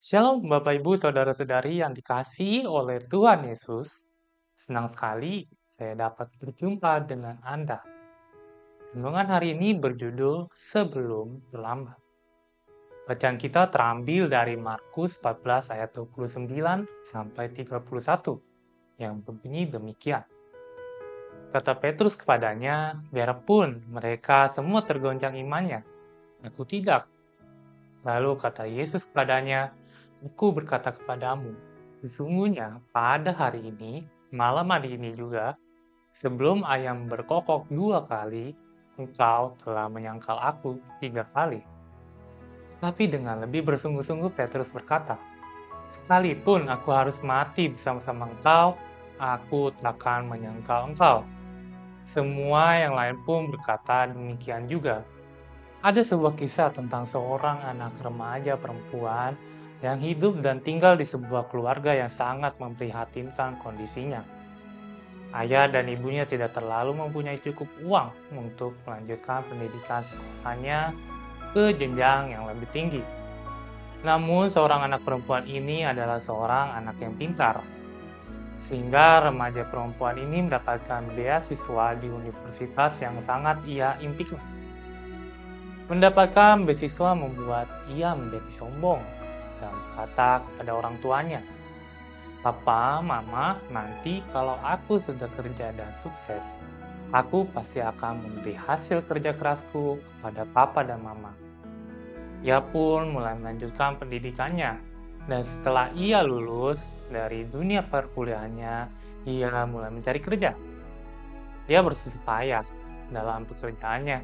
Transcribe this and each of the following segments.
Shalom Bapak Ibu Saudara-saudari yang dikasihi oleh Tuhan Yesus. Senang sekali saya dapat berjumpa dengan Anda. Renungan hari ini berjudul Sebelum Terlambat. Bacaan kita terambil dari Markus 14 ayat 29 sampai 31 yang berbunyi demikian. Kata Petrus kepadanya, biarpun mereka semua tergoncang imannya, aku tidak. Lalu kata Yesus kepadanya, aku berkata kepadamu, sesungguhnya pada hari ini, malam hari ini juga, sebelum ayam berkokok 2 kali, engkau telah menyangkal aku 3 kali. Tapi dengan lebih bersungguh-sungguh Petrus berkata, sekalipun aku harus mati bersama-sama engkau, aku takkan menyangkal engkau. Semua yang lain pun berkata demikian juga. Ada sebuah kisah tentang seorang anak remaja perempuan yang hidup dan tinggal di sebuah keluarga yang sangat memprihatinkan kondisinya. Ayah dan ibunya tidak terlalu mempunyai cukup uang untuk melanjutkan pendidikan sekolahnya ke jenjang yang lebih tinggi. Namun seorang anak perempuan ini adalah seorang anak yang pintar, sehingga remaja perempuan ini mendapatkan beasiswa di universitas yang sangat ia impikan. Mendapatkan beasiswa membuat ia menjadi sombong dan berkata kepada orang tuanya, "Papa, Mama, nanti kalau aku sudah kerja dan sukses, aku pasti akan memberi hasil kerja kerasku kepada Papa dan Mama." Ia pun mulai melanjutkan pendidikannya, dan setelah ia lulus dari dunia perkuliahannya, ia mulai mencari kerja. Ia bersusah payah dalam pekerjaannya,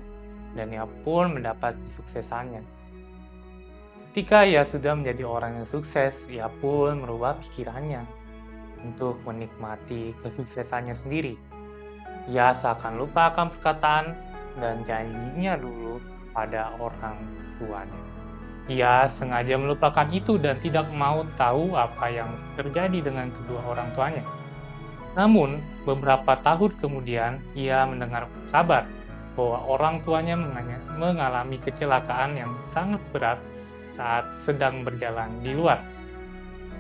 dan ia pun mendapat kesuksesannya. Ketika ia sudah menjadi orang yang sukses, ia pun merubah pikirannya untuk menikmati kesuksesannya sendiri. Ia seakan lupa akan perkataan dan janjinya dulu pada orang tuanya. Ia sengaja melupakan itu dan tidak mau tahu apa yang terjadi dengan kedua orang tuanya. Namun, beberapa tahun kemudian, ia mendengar kabar bahwa orang tuanya mengalami kecelakaan yang sangat berat saat sedang berjalan di luar.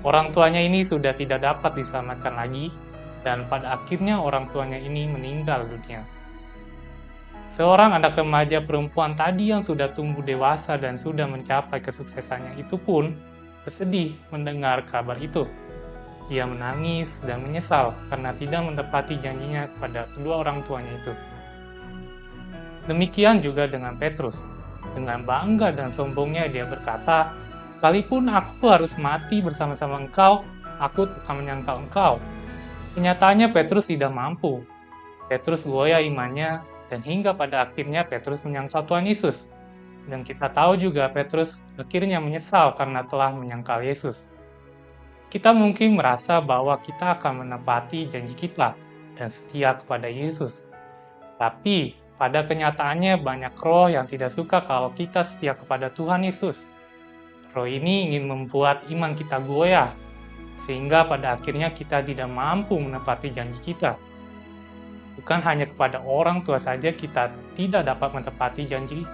Orang tuanya ini sudah tidak dapat diselamatkan lagi, dan pada akhirnya orang tuanya ini meninggal dunia. Seorang anak remaja perempuan tadi yang sudah tumbuh dewasa dan sudah mencapai kesuksesannya itu pun bersedih mendengar kabar itu. Ia menangis dan menyesal karena tidak menepati janjinya kepada kedua orang tuanya itu. Demikian juga dengan Petrus. Dengan bangga dan sombongnya dia berkata, sekalipun aku harus mati bersama-sama engkau, aku akan menyangkal engkau. Kenyataannya Petrus tidak mampu. Petrus goyah imannya dan hingga pada akhirnya Petrus menyangkal Tuhan Yesus. Dan kita tahu juga Petrus akhirnya menyesal karena telah menyangkal Yesus. Kita mungkin merasa bahwa kita akan menepati janji kita dan setia kepada Yesus. Tapi pada kenyataannya banyak roh yang tidak suka kalau kita setia kepada Tuhan Yesus. Roh ini ingin membuat iman kita goyah, sehingga pada akhirnya kita tidak mampu menepati janji kita. Bukan hanya kepada orang tua saja kita tidak dapat menepati janji,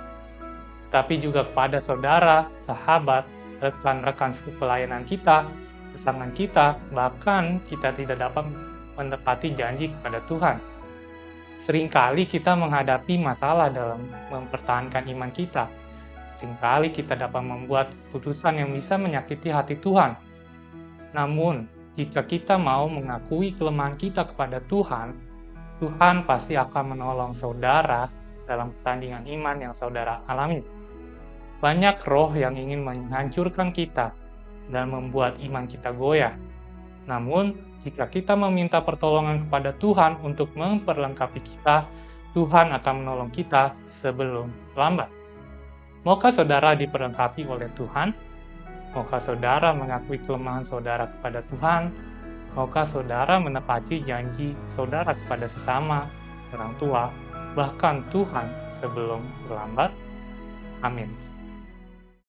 tapi juga kepada saudara, sahabat, rekan-rekan pelayanan kita, pasangan kita, bahkan kita tidak dapat menepati janji kepada Tuhan. Seringkali kita menghadapi masalah dalam mempertahankan iman kita. Seringkali kita dapat membuat keputusan yang bisa menyakiti hati Tuhan. Namun, jika kita mau mengakui kelemahan kita kepada Tuhan, Tuhan pasti akan menolong saudara dalam pertandingan iman yang saudara alami. Banyak roh yang ingin menghancurkan kita dan membuat iman kita goyah. Namun, jika kita meminta pertolongan kepada Tuhan untuk memperlengkapi kita, Tuhan akan menolong kita sebelum lambat. Maukah saudara diperlengkapi oleh Tuhan? Maukah saudara mengakui kelemahan saudara kepada Tuhan? Maukah saudara menepati janji saudara kepada sesama, orang tua, bahkan Tuhan sebelum terlambat? Amin.